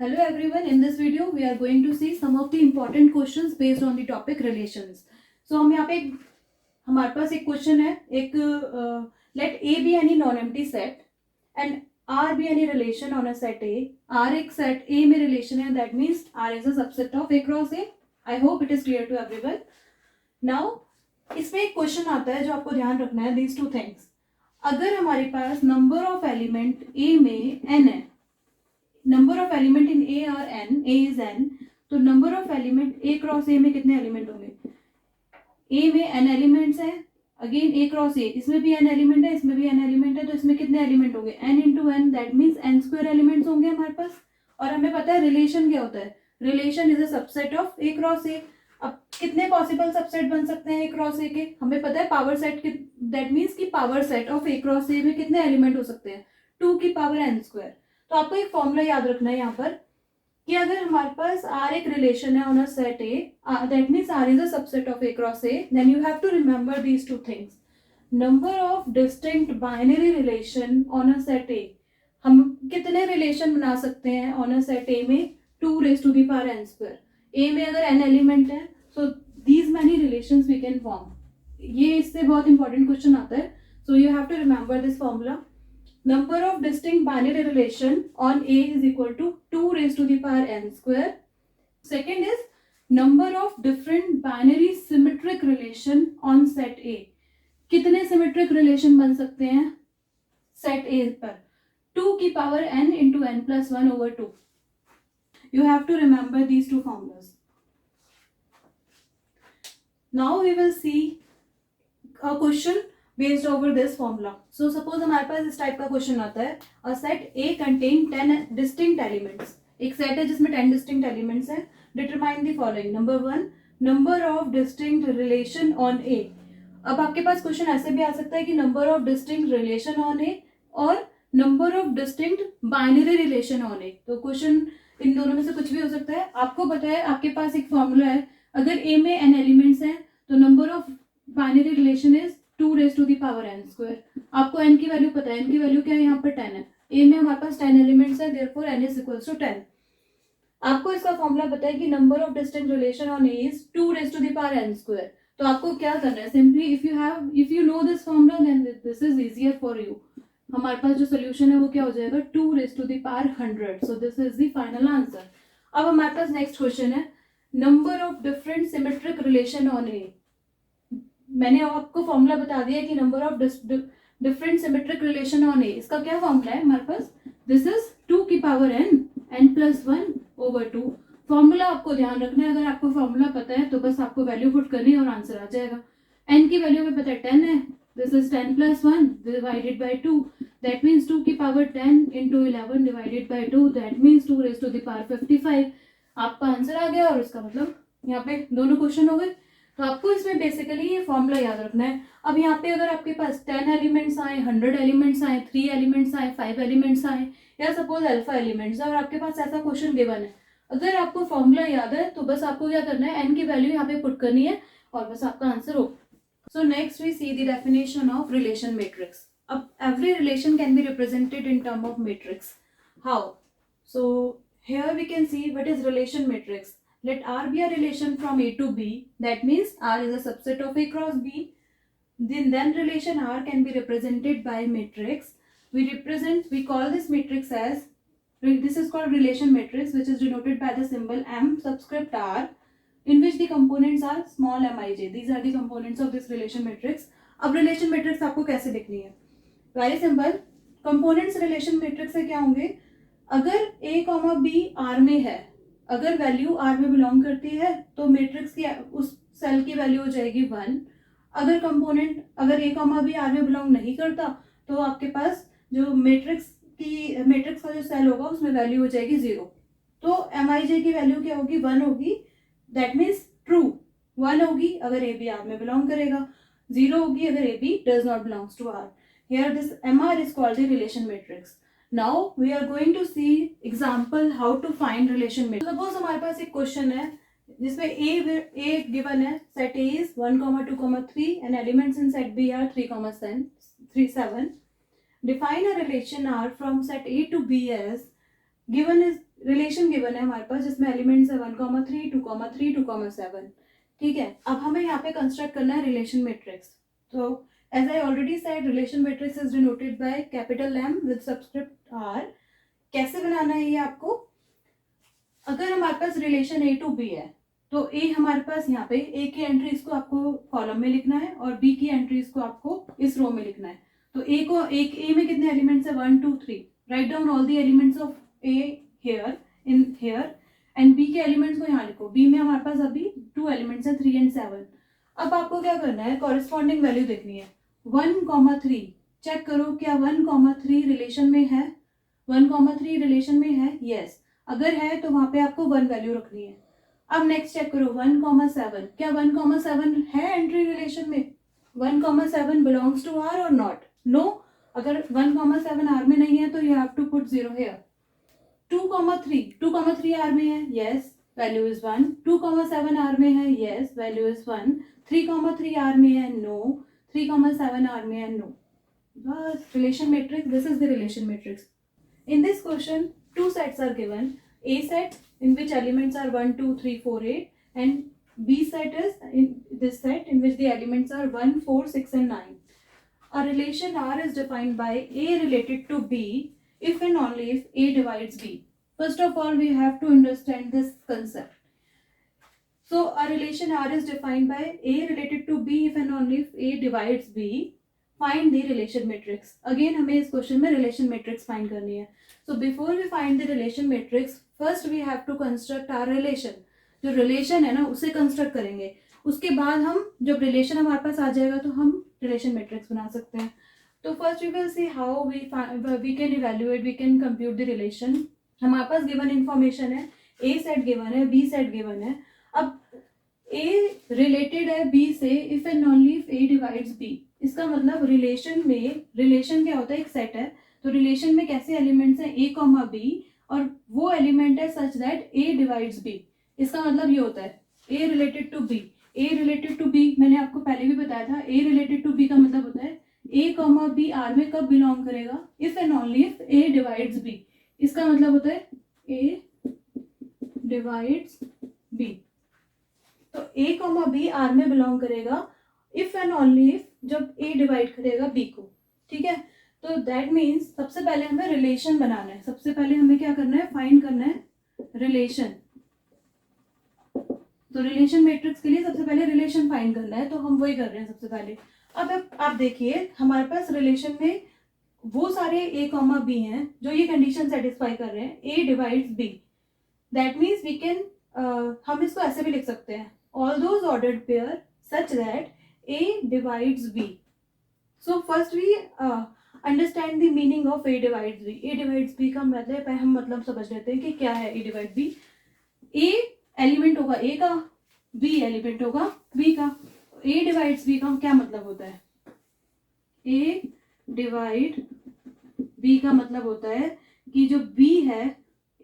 Hello everyone, in this video we are going to see some of the important questions based on the topic relations. So हम यहाँ पे हमारे पास एक question है एक let A be any non-empty set and R be any relation on a set A. R एक set A में relation है, that means R is a subset of A cross A. I hope it is clear to everyone. Now इसमें एक question आता है जो आपको ध्यान रखना है, these two things. अगर हमारे पास नंबर ऑफ एलिमेंट A में n है, number of element in A are n, A is n, तो number of element A cross A में कितने एलिमेंट होंगे? ए में एन एलिमेंट्स हैं, अगेन ए क्रॉस ए, इसमें भी एन एलिमेंट है, इसमें भी एन एलिमेंट है, तो इसमें कितने एलिमेंट होंगे? N into n, that means n square elements होंगे हमारे पास. और हमें पता है रिलेशन क्या होता है, relation is a subset of A cross ए. अब कितने पॉसिबल सबसेट बन सकते हैं ए क्रॉस ए के? हमें पता है पावर सेट, दैट मीन्स की power set of A cross A में कितने एलिमेंट हो सकते हैं? 2 की पावर एन स्क्वायर. तो आपको एक फॉर्मूला याद रखना है यहाँ पर कि अगर हमारे पास R एक रिलेशन है on a set A, that means R is a subset of A cross A, then you have to remember these two things. Number of distinct binary relation on a set A, हम कितने relation बना सकते हैं on a set A में? 2 raise to the power n square. A में अगर n element है, so these many relations we can form. ये इससे बहुत इंपॉर्टेंट क्वेश्चन आता है, so you have to remember this formula. Number of distinct binary relation on A is equal to 2 raised to the power n square. Second is number of different binary symmetric relation on set A. कितने symmetric relation बन सकते हैं set A पर? 2 की power n into n plus 1 over 2. You have to remember these two formulas. Now we will see a question based over this formula. So suppose हमारे पास इस type का question आता है, a set A contain 10 distinct elements. एक set है जिसमें 10 distinct elements हैं. Determine the following. Number 1, number of distinct relation on A. अब आपके पास क्वेश्चन ऐसे भी आ सकता है कि number of distinct relation on A और number of distinct binary relation on A. तो क्वेश्चन इन दोनों में से कुछ भी हो सकता है. आपको पता है आपके पास एक फॉर्मूला है, अगर A में n एलिमेंट्स हैं तो number of binary relation is 2 raise to the power n square. आपको n की वैल्यू पता है, n की वैल्यू क्या है? यहाँ पर 10 है. A में हमारे पास 10 एलिमेंट्स है, therefore n is equals to 10. आपको इसका फॉर्मूला पता है कि number of distinct relation on A is 2 raise to the power n square. तो आपको क्या करना है? Simply if you know this formula then this is easier for you. हमारे पास जो सोल्यूशन है वो क्या हो जाएगा? 2 raise to the power 100. So this is the final answer. अब हमारे पास नेक्स्ट क्वेश्चन है, number of different symmetric relation on A. मैंने आपको फॉर्मूला बता दिया कि number of different symmetric relation on A, इसका क्या फॉर्मूला है हमारे पास? दिस इज 2 की power n plus 1 over 2. Formula आपको ध्यान रखना है, अगर आपको फॉर्मूला पता है तो बस आपको वैल्यू पुट करनी है और आंसर आ जाएगा. n की वैल्यू में पता है 10 है, this is 10 plus 1 divided by 2, that means 2 की power 10 into 11 divided by 2, that means 2 raise to the power 55. आपका आंसर आ गया और इसका मतलब यहाँ पे दोनों क्वेश्चन हो गए. तो आपको इसमें बेसिकली ये फॉर्मूला याद रखना है. अब यहाँ पे अगर आपके पास 10 एलिमेंट्स आए, 100 एलिमेंट्स आए, 3 एलिमेंट्स आए, 5 एलिमेंट्स आए, या सपोज अल्फा एलिमेंट्स है और आपके पास ऐसा क्वेश्चन गिवन है, अगर आपको फॉर्मूला याद है तो बस आपको क्या करना है? n की वैल्यू यहाँ पे पुट करनी है और बस आपका आंसर हो. So next we see the definition of relation matrix. अब every relation can be represented in term of matrix. How? So here we can see what is relation matrix. Let R be a relation from A to B. That means R is a subset of A cross B. Then relation R can be represented by matrix. We call this matrix as, this is called relation matrix, which is denoted by the symbol M subscript R, in which the components are small mij. These are the components of this relation matrix. अब relation matrix आपको कैसे लिखनी है? Very simple. Components relation matrix से क्या होंगे? अगर A, B R में है, अगर वैल्यू आर में बिलोंग करती है तो मैट्रिक्स की उस सेल की वैल्यू हो जाएगी 1. अगर कंपोनेंट अगर ए कॉमा भी आर में बिलोंग नहीं करता तो आपके पास जो मैट्रिक्स का जो सेल होगा उसमें वैल्यू हो जाएगी 0. तो एम आई जे की वैल्यू क्या होगी? 1 होगी. दैट मीन्स ट्रू 1 होगी अगर ए बी आर में बिलोंग करेगा, 0 होगी अगर a b does not belongs to R. Here this M R is called the relation matrix. Now we are going to see example how to find relation matrix. Suppose हमारे पास एक question है जिसमें A given है, set A is 1, 2, 3 and elements in set B are 3, 7. Define a relation R from set A to B as given is relation given है हमारे पास जिसमें elements है 1,3, 2,3, 2,7. ठीक है, अब हमें यहाँ पे कंस्ट्रक्ट करना है रिलेशन मैट्रिक्स. तो as I already said, relation matrix is denoted by capital M with subscript R. कैसे बनाना है ये आपको? अगर हमारे पास रिलेशन ए टू बी है तो ए हमारे पास यहाँ पे ए की एंट्रीज को आपको कॉलम में लिखना है और बी की एंट्रीज को आपको इस रो में लिखना है. तो ए में कितने एलिमेंट्स है? 1, 2, 3. Write down all the elements of A here in here and B के एलिमेंट्स को यहाँ लिखो. बी में हमारे पास अभी 2 एलिमेंट्स हैं 3 and 7. अब आपको क्या करना है? कॉरेस्पॉन्डिंग वैल्यू देखनी है. 1,3 चेक करो क्या 1,3 रिलेशन में है? 1,3 रिलेशन में है? यस. अगर है तो वहां पे आपको 1 वैल्यू रखनी है. अब नेक्स्ट चेक करो 1,7. क्या 1,7 है एंट्री रिलेशन में? 1,7 बिलोंग्स टू आर और नॉट? नो. अगर 1,7 आर में नहीं है तो you have to put 0 here. 2,3 R में है? Yes, value is 1. 2,7 आर में है? Yes, value is 1. 3,3 आर में है? नो. 3,7 आर में है? नो. बस relation matrix. This is the relation matrix. In this question, 2 sets are given. A set in which elements are 1, 2, 3, 4, 8 and B set is in this set in which the elements are 1, 4, 6 and 9. A relation R is defined by A related to B if and only if A divides B. First of all, we have to understand this concept. So, a relation R is defined by A related to B if and only if A divides B. Find the relation matrix. Again हमें इस question में relation matrix find करनी है. So before we find the relation matrix, first we have to construct our relation. जो relation है ना उसे construct करेंगे. उसके बाद हम जब रिलेशन हमारे पास आ जाएगा तो हम रिलेशन मैट्रिक्स बना सकते हैं. तो first we will see how we can evaluate, we can compute the relation. हमारे पास गिवन इन्फॉर्मेशन है, ए सेट गिवन है, बी सेट गिवन है. अब ए रिलेटेड है बी से if and only if A divides B. इसका मतलब रिलेशन में, रिलेशन क्या होता है? एक सेट है. तो रिलेशन में कैसे एलिमेंट्स हैं? ए कॉमा बी और वो एलिमेंट है such that A divides B. इसका मतलब ये होता है A related to B. A related to B मैंने आपको पहले भी बताया था. ए रिलेटेड टू बी का मतलब होता है ए कॉमा बी आर में कब बिलोंग करेगा? If and only if A divides B. इसका मतलब होता है ए डिवाइड्स बी. तो ए कॉमा बी आर में बिलोंग करेगा इफ एंड ओनली इफ जब ए डिवाइड करेगा बी को. ठीक है, तो दैट मीन्स सबसे पहले हमें रिलेशन बनाना है. सबसे पहले हमें क्या करना है? फाइंड करना है रिलेशन. तो रिलेशन मैट्रिक्स के लिए सबसे पहले रिलेशन फाइंड करना है. तो हम वही कर रहे हैं सबसे पहले. अब आप देखिए हमारे पास रिलेशन में वो सारे ए कॉमा बी हैं जो ये कंडीशन सेटिस्फाई कर रहे हैं. A divides B. That means we can, हम इसको ऐसे भी लिख सकते हैं, all those ordered pair such that A divides B. So first we understand the meaning of A divides B. A divides B का मतलब हम मतलब समझ लेते हैं कि क्या है A divides B. A element होगा A का, B एलिमेंट होगा B का. A divides B का क्या मतलब होता है? A divide B का मतलब होता है कि जो B है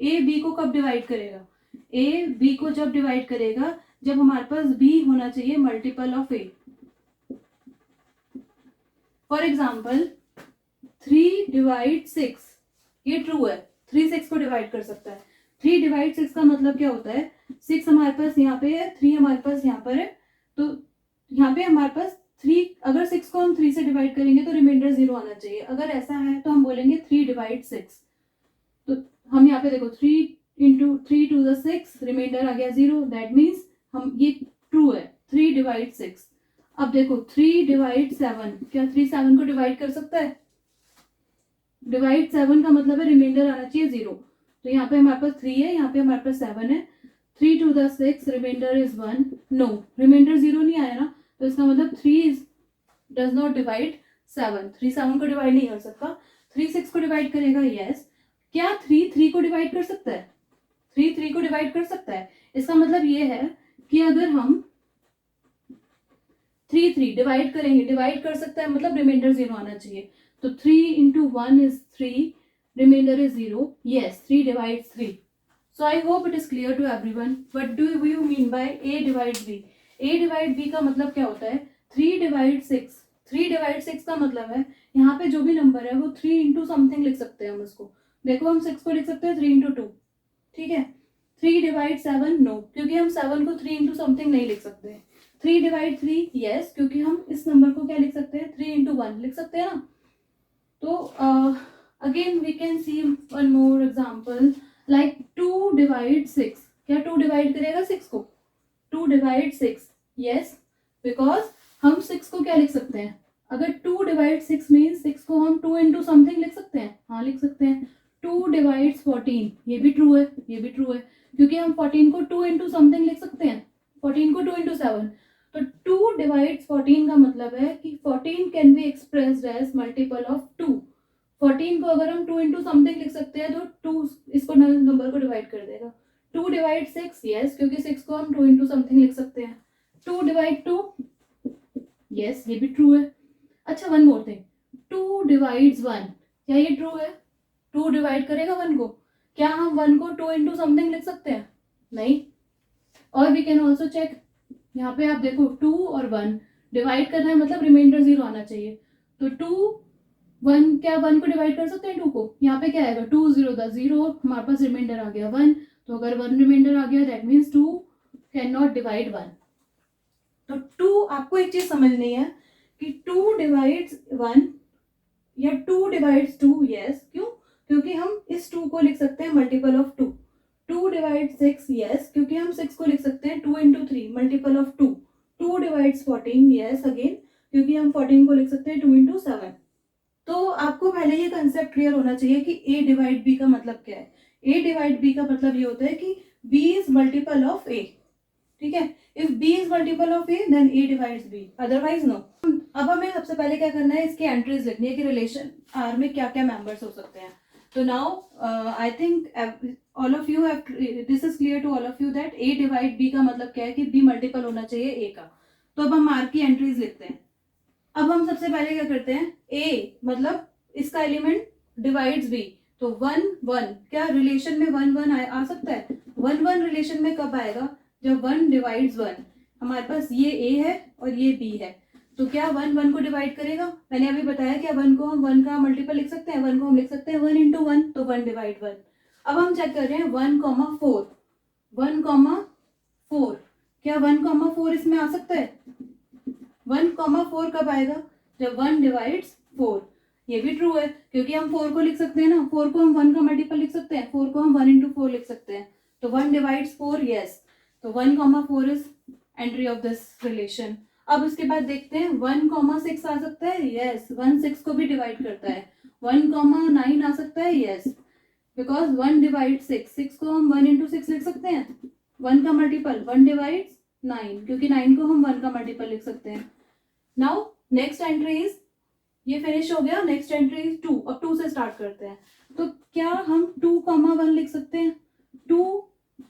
A B को कब डिवाइड करेगा? A B को जब डिवाइड करेगा जब हमारे पास B होना चाहिए multiple of A. For example 3 divide 6, ये ट्रू है. 3 6 को डिवाइड कर सकता है. 3 डिवाइड 6 का मतलब क्या होता है? 6 हमारे पास यहाँ पे है, 3 हमारे पास यहाँ पर है. तो यहाँ पे हमारे पास 3, अगर 6 को हम 3 से डिवाइड करेंगे तो रिमाइंडर 0 आना चाहिए. अगर ऐसा है तो हम बोलेंगे 3 डिवाइड 6. तो हम यहाँ पे देखो 3 इंटू 3 टू द 6, रिमाइंडर आ गया 0. दैट मीन्स हम ये ट्रू है. 3 डिवाइड 6. अब देखो 3 डिवाइड 7, क्या 3 7 को डिवाइड कर सकता है? डिवाइड 7 का मतलब है रिमाइंडर आना चाहिए 0. तो यहाँ पे हमारे पास 3 है, यहाँ पे हमारे पास 7 है. 3 to the 6, remainder is 1. No, remainder 0 नहीं आया ना, तो इसका मतलब 3 डज नॉट डिवाइड 7. 3 7 को डिवाइड नहीं कर सकता. 3 6 को डिवाइड करेगा. यस. क्या 3 3 को डिवाइड कर सकता है? 3 3 को डिवाइड कर सकता है. इसका मतलब ये है कि अगर हम 3 3 डिवाइड करेंगे, डिवाइड कर सकता है मतलब रिमाइंडर 0 आना चाहिए. तो 3 into 1 is 3, remainder is 0. Yes, 3 divides 3. So I hope it is clear to everyone. What do you mean by A divides B? A divide B का मतलब क्या होता है? 3 divide 6. 3 divide 6 का मतलब है यहाँ पे जो भी नंबर है वो 3 into समथिंग लिख सकते हैं हम उसको. देखो हम 6 को लिख सकते हैं 3 into 2, ठीक है। 3 divide 7 नो, क्योंकि हम 7 को 3 into समथिंग नहीं लिख सकते। 3 divide 3 यस, क्योंकि हम इस नंबर को क्या लिख सकते हैं 3 into 1 लिख सकते हैं ना। तो again we can see one more example like 2 divide 6, क्या 2 डिवाइड करेगा 6 को? 2 divide 6 यस, बिकॉज हम 6 को क्या लिख सकते हैं, अगर 2 divide 6 मीन्स 6 को हम 2 into समथिंग लिख सकते हैं, हाँ लिख सकते हैं। 2 divides 14, ये भी ट्रू है, ये भी ट्रू है, क्योंकि हम 14 को 2 into समथिंग लिख सकते हैं, 14 को 2 into 7। तो 2 divides 14 का मतलब है कि 14 can be expressed as multiple of 2। 14 को अगर हम 2 into समथिंग लिख सकते हैं तो 2 इसको नंबर को डिवाइड कर देगा। 2 divide 6 यस, क्योंकि 6 को हम 2 into समथिंग लिख सकते हैं। 2 divide 2 यस, ये भी ट्रू है। अच्छा वन मोर थिंग, 2 divides 1, क्या ये ट्रू है? 2 डिवाइड करेगा 1 को, क्या हम 1 को 2 into समथिंग लिख सकते हैं? नहीं। और वी कैन ऑल्सो चेक, यहाँ पे आप देखो 2 और 1 डिवाइड करना है, मतलब रिमाइंडर 0 आना चाहिए। तो 2 1, क्या 1 को डिवाइड कर सकते हैं 2 को? यहाँ पे क्या आएगा 2 0 द 0, हमारे पास रिमाइंडर आ गया 1। तो अगर 1 रिमाइंडर आ गया that means 2 can not divide 1। तो 2, आपको एक चीज समझनी है कि 2 डिवाइड्स 1 या 2 डिवाइड्स 2 यस, क्यों? क्योंकि हम इस 2 को लिख सकते हैं मल्टीपल ऑफ 2। 2 डिवाइड 6 यस, क्योंकि हम 6 को लिख सकते हैं 2 into 3 multiple of 2। 2 divides 14 yes again, क्योंकि हम 14 को लिख सकते हैं 2 into 7। तो आपको पहले ये कंसेप्ट क्लियर होना चाहिए कि a डिवाइड b का मतलब क्या है। a डिवाइड b का मतलब ये होता है कि b is multiple of a, ठीक है। If b is multiple of a then a divides b, otherwise no. अब हमें सबसे पहले क्या करना है, इसकी एंट्रीज लिखनी है कि रिलेशन R में क्या क्या मेंबर्स हो सकते हैं। तो now I think all of you have, this is clear to all of you that a divide b का मतलब क्या है कि b मल्टीपल होना चाहिए a का। तो अब हम R की एंट्रीज लिखते हैं। अब हम सबसे पहले क्या करते हैं, a मतलब इसका एलिमेंट डिवाइड्स b, तो 1 1, क्या रिलेशन में 1 1 आ सकता है? 1 1 रिलेशन में कब आएगा? जब 1 डिवाइड्स 1। हमारे पास ये a है और ये b है, तो क्या 1 1 को डिवाइड करेगा? मैंने अभी बताया क्या 1 को हम 1 का मल्टीपल लिख सकते हैं, 1 को हम लिख सकते हैं 1 into 1, तो 1 डिवाइड 1। अब हम चेक कर रहे हैं 1,4, 1,4, क्या 1,4 इसमें आ सकता है? 1,4 कब आएगा? जब 1 डिवाइड्स 4। ये भी ट्रू है, क्योंकि हम 4 को लिख सकते हैं ना, 4 को हम 1 का मल्टीपल लिख सकते हैं, 4 को हम 1 into 4 लिख सकते हैं। तो 1 डिवाइड्स 4 यस, तो 1,4 is entry of this relation. अब उसके बाद देखते हैं 1,6 आ सकता है यस, 1 6 को भी डिवाइड करता है। 1,9 आ सकता है यस, बिकॉज 1 डिवाइड 6, 6 को हम 1 into 6 लिख सकते हैं, 1 का मल्टीपल 1 डिवाइड्स 9, क्योंकि 9 को हम 1 का मल्टीपल लिख सकते हैं। नाउ नेक्स्ट एंट्री इज, ये फिनिश हो गया, नेक्स्ट एंट्री इज 2। अब 2 से स्टार्ट करते हैं। तो क्या हम 2,1 लिख सकते हैं? 2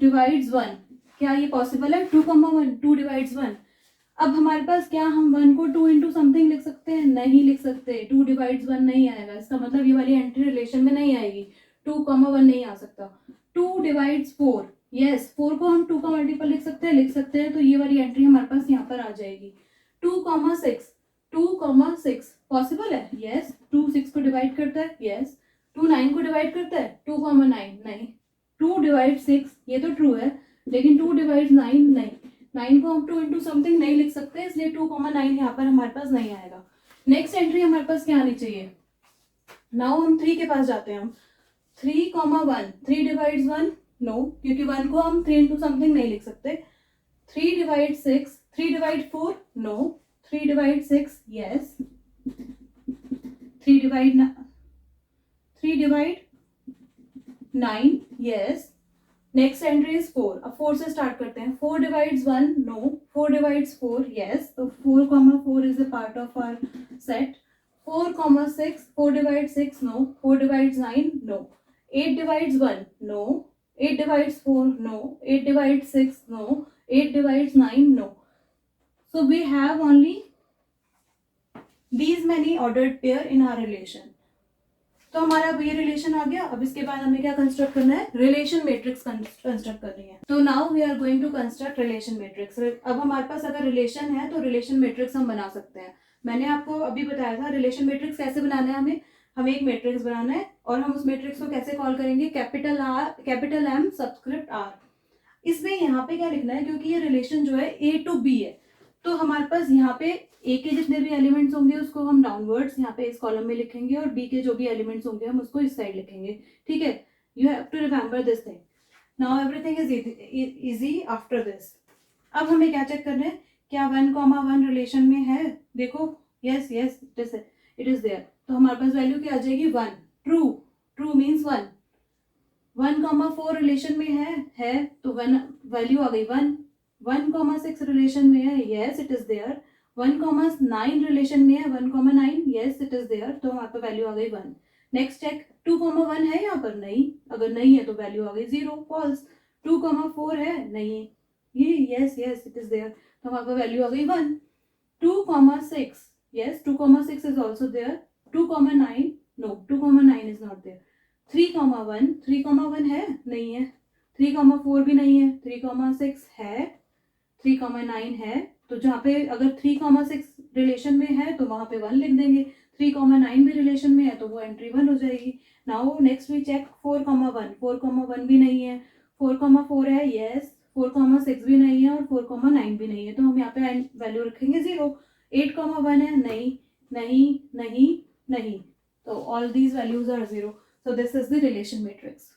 डिवाइड्स 1, क्या ये पॉसिबल है? 2,1, 2 डिवाइड्स 1। अब हमारे पास क्या हम 1 को 2 into समथिंग लिख सकते हैं? नहीं लिख सकते, 2 डिवाइड्स 1 नहीं आएगा, इसका मतलब ये वाली एंट्री रिलेशन में नहीं आएगी, 2,1 नहीं आ सकता। 2 डिवाइड्स 4 यस, 4 को हम 2 का मल्टीपल लिख सकते हैं, तो ये वाली एंट्री हमारे पास यहाँ पर आ जाएगी। 2,6, 2,6 पॉसिबल है यस, 2 6 को डिवाइड करता है यस, 2 9 को डिवाइड करता है, 2,9 नहीं। 2 डिवाइड 6 ये तो ट्रू है, लेकिन 2 डिवाइड 9 नहीं, 9 को हम 2 into समथिंग नहीं लिख सकते, इसलिए 2,9 यहाँ पर हमारे पास नहीं आएगा। नेक्स्ट एंट्री हमारे पास क्या आनी चाहिए? नाउ हम 3 के पास जाते हैं। हम 3,1, 3 डिवाइड्स 1 नो, क्योंकि 1 को हम 3 into समथिंग नहीं लिख सकते। 3 divide 6, 3 divide 4 no, 3 divide 6 yes, 3 divide 9 yes. Next entry is 4। अब 4 से स्टार्ट करते हैं। 4 डिवाइड्स 1 नो, 4 डिवाइड्स 4 यस, तो 4,4 is a part of our set. 4,6, 4 divides 6 no, 4 divides 9 no. 8 divides 1 no, 8 divides 4 no, 8 divides 6 no, 8 divides 9 no. So we have only these many ordered pair in our relation. तो हमारा अब ये relation आ गया। अब इसके बाद हमें क्या कंस्ट्रक्ट करना है? रिलेशन मैट्रिक्स कंस्ट्रक्ट करनी है। तो now we are going to construct relation matrix. अब हमारे पास अगर रिलेशन है तो रिलेशन मैट्रिक्स हम बना सकते हैं। मैंने आपको अभी बताया था रिलेशन मैट्रिक्स कैसे बनाना है हमें। हमें एक मैट्रिक्स बनाना है और हम उस मैट्रिक्स को कैसे कॉल करेंगे, कैपिटल एम सबस्क्रिप्ट आर। इसमें यहाँ पे क्या लिखना है, क्योंकि ये रिलेशन जो है ए टू बी है, तो हमारे पास यहाँ पे ए के जितने भी एलिमेंट्स होंगे उसको हम डाउनवर्ड्स यहाँ पे इस कॉलम में लिखेंगे और बी के जो भी एलिमेंट्स होंगे हम उसको इस साइड लिखेंगे, ठीक है। You have to remember this thing. Now everything is easy after this. अब हमें क्या चेक करना है, क्या 1,1 रिलेशन में है, देखो yes yes it is there. तो हमारे पास वैल्यू क्या आ जाएगी 1, ट्रू, ट्रू मीन्स 1। 1,4 रिलेशन में है तो 1 वैल्यू आ गई 1। 1,6 रिलेशन में है, yes it is there. 1,9 relation में है, 1,9 यस इट इज देयर, तो हमारे पास वैल्यू आ गई 1। नेक्स्ट चेक, 2,1 है यहाँ पर, नहीं, अगर नहीं है तो वैल्यू आ गई 0, फॉल्स। 2,4 है, नहीं, ये yes yes it is there, तो हमारे पास वैल्यू आ गई 1। 2,6 yes, 2,6 is also there। 2,9 no, 2,9 is not there। 3,1 है, नहीं है। 3,4 भी नहीं है। 3,6 है, 3,9 है, तो जहाँ पे अगर 3,6 रिलेशन में है तो वहां पे 1 लिख देंगे। 3,9 भी रिलेशन में है तो वो एंट्री 1 हो जाएगी। Now next we check 4,1। 4,1 भी नहीं है। 4,4 है, यस। 4,6 भी नहीं है और 4,9 भी नहीं है, तो हम यहाँ पे वैल्यू रखेंगे 0। 8,1 है, नहीं नहीं नहीं नहीं, तो all these values are 0। So this is the relation matrix।